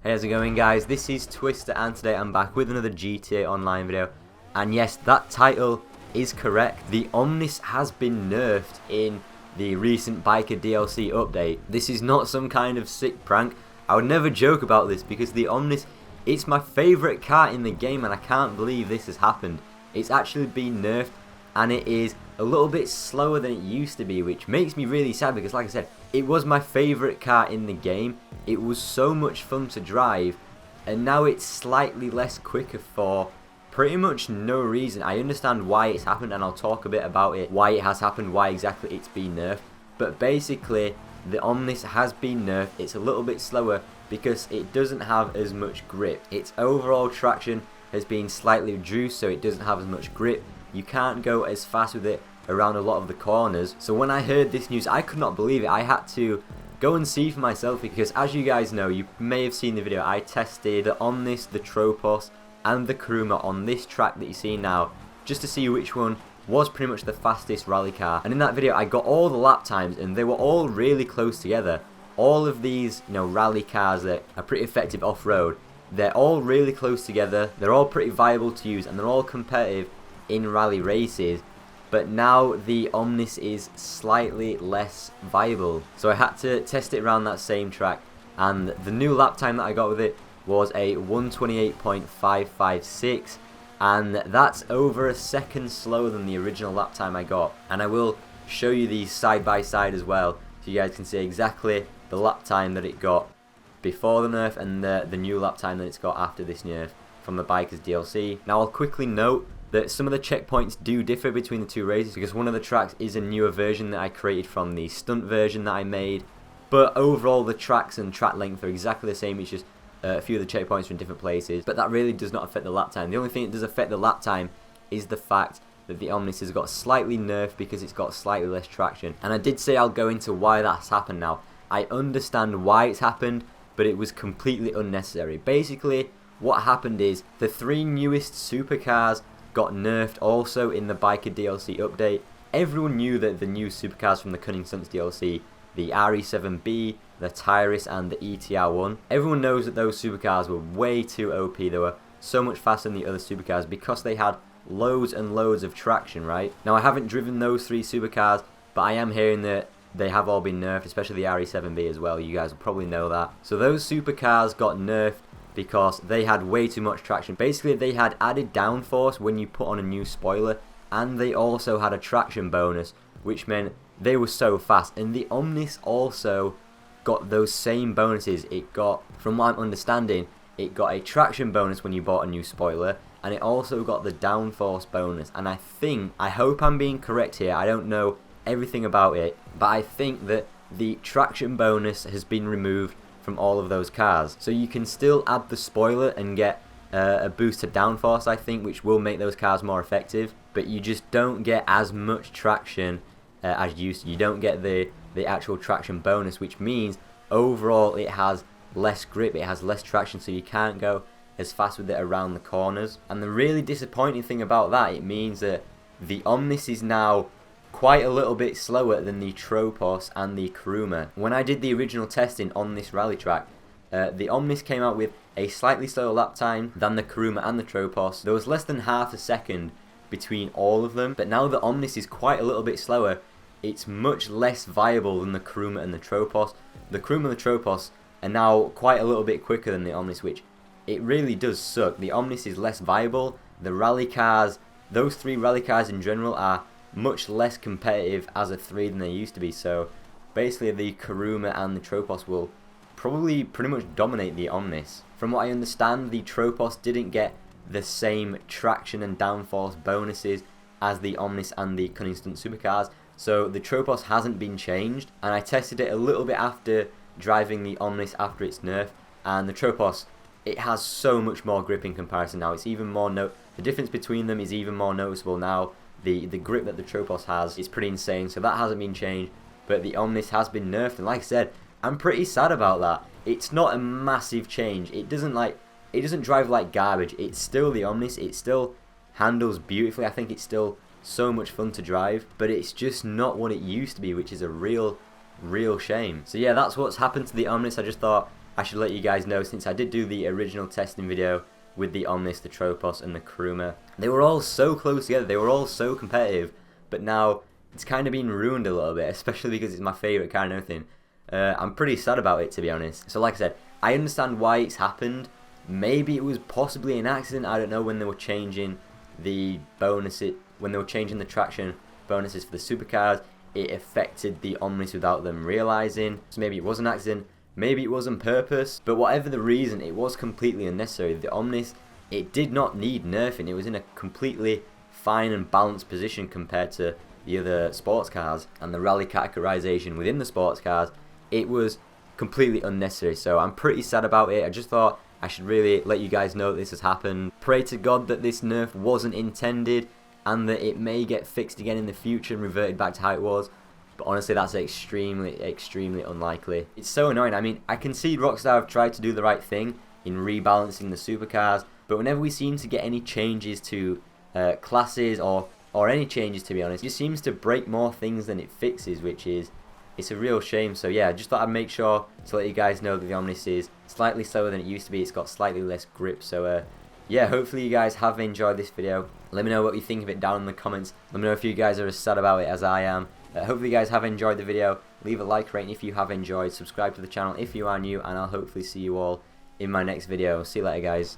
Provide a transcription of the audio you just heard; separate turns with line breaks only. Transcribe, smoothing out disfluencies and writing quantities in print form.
Hey, how's it going, guys? This is Twister, and today I'm back with another GTA Online video. And yes, that title is correct. The Omnis has been nerfed in the recent Biker DLC update. This is not some kind of sick prank. I would never joke about this because the Omnis, it's my favourite car in the game, and I can't believe this has happened. It's actually been nerfed, and it is a little bit slower than it used to be, which makes me really sad because, like I said, it was my favourite car in the game. It was so much fun to drive, and now it's slightly less quicker for pretty much no reason. I understand why it's happened, and I'll talk a bit about it, why it has happened, why exactly it's been nerfed. But basically, the Omnis has been nerfed. It's a little bit slower because it doesn't have as much grip. Its overall traction has been slightly reduced, so it doesn't have as much grip. You can't go as fast with it around a lot of the corners. So when I heard this news, I could not believe it. I had to go and see for myself because, as you guys know, you may have seen the video, I tested the Omnis, the Tropos and the Kuruma on this track that you see now, just to see which one was pretty much the fastest rally car. And in that video I got all the lap times, and they were all really close together. All of these, rally cars that are pretty effective off-road, they're all really close together, they're all pretty viable to use, and they're all competitive in rally races. But now the Omnis is slightly less viable, so I had to test it around that same track, and the new lap time that I got with it was a 128.556, and that's over a second slower than the original lap time I got. And I will show you these side by side as well, so you guys can see exactly the lap time that it got before the nerf and the new lap time that it's got after this nerf from the Bikers DLC. Now I'll quickly note that some of the checkpoints do differ between the two races because one of the tracks is a newer version that I created from the stunt version that I made, but overall the tracks and track length are exactly the same. It's just a few of the checkpoints are in different places, but that really does not affect the lap time. The only thing that does affect the lap time is the fact that the Omnis has got slightly nerfed because it's got slightly less traction. And I did say I'll go into why that's happened now. I understand why it's happened, but it was completely unnecessary. Basically, what happened is the three newest supercars got nerfed also in the Biker DLC update. Everyone knew that the new supercars from the Cunning Stunts DLC, the RE7B, the Tyrus and the ETR1, everyone knows that those supercars were way too OP. They were so much faster than the other supercars because they had loads and loads of traction, right? Now I haven't driven those three supercars, but I am hearing that they have all been nerfed, especially the RE7B as well. You guys will probably know that. So those supercars got nerfed because they had way too much traction. Basically, they had added downforce when you put on a new spoiler, and they also had a traction bonus, which meant they were so fast. And the Omnis also got those same bonuses. It got, from what I'm understanding, it got a traction bonus when you bought a new spoiler, and it also got the downforce bonus. And I hope I'm being correct here, I don't know everything about it, but I think that the traction bonus has been removed from all of those cars. So you can still add the spoiler and get a boost to downforce, I think, which will make those cars more effective, but you just don't get as much traction as you used to. You don't get the actual traction bonus, which means overall it has less grip, it has less traction, so you can't go as fast with it around the corners. And the really disappointing thing about that, it means that the Omnis is now quite a little bit slower than the Tropos and the Kuruma. When I did the original testing on this rally track, the Omnis came out with a slightly slower lap time than the Kuruma and the Tropos. There was less than half a second between all of them, but now the Omnis is quite a little bit slower. It's much less viable than the Kuruma and the Tropos. The Kuruma and the Tropos are now quite a little bit quicker than the Omnis, which it really does suck. The Omnis is less viable. The rally cars, those three rally cars in general, are much less competitive as a three than they used to be. So basically the Kuruma and the Tropos will probably pretty much dominate the Omnis. From what I understand, the Tropos didn't get the same traction and downforce bonuses as the Omnis and the Cunning Stunt supercars, so the Tropos hasn't been changed. And I tested it a little bit after driving the Omnis after its nerf, and the Tropos, it has so much more grip in comparison now. It's even more the difference between them is even more noticeable now. The grip that the Tropos has is pretty insane, so that hasn't been changed, but the Omnis has been nerfed, and like I said, I'm pretty sad about that. It's not a massive change. It doesn't drive like garbage. It's still the Omnis. It still handles beautifully. I think it's still so much fun to drive, but it's just not what it used to be, which is a real shame. So yeah, that's what's happened to the Omnis. I just thought I should let you guys know, since I did do the original testing video with the Omnis, the Tropos and the Kuruma, they were all so close together, they were all so competitive, but now it's kind of been ruined a little bit, especially because it's my favourite car and everything. I'm pretty sad about it, to be honest. So like I said, I understand why it's happened. Maybe it was possibly an accident, I don't know, when they were changing the bonuses, when they were changing the traction bonuses for the supercars, it affected the Omnis without them realising. So maybe it was an accident, maybe it was on purpose, but whatever the reason, it was completely unnecessary. The Omnis, it did not need nerfing, it was in a completely fine and balanced position compared to the other sports cars, and the rally categorisation within the sports cars, it was completely unnecessary. So I'm pretty sad about it. I just thought I should really let you guys know that this has happened. Pray to God that this nerf wasn't intended and that it may get fixed again in the future and reverted back to how it was. But honestly, that's extremely, extremely unlikely. It's so annoying. I mean, I concede Rockstar have tried to do the right thing in rebalancing the supercars, but whenever we seem to get any changes to classes or any changes, to be honest, it just seems to break more things than it fixes, which is, it's a real shame. So yeah, I just thought I'd make sure to let you guys know that the Omnis is slightly slower than it used to be. It's got slightly less grip. So yeah, hopefully you guys have enjoyed this video. Let me know what you think of it down in the comments. Let me know if you guys are as sad about it as I am. Hopefully you guys have enjoyed the video. Leave a like rating if you have enjoyed. Subscribe to the channel if you are new, and I'll hopefully see you all in my next video. See you later, guys.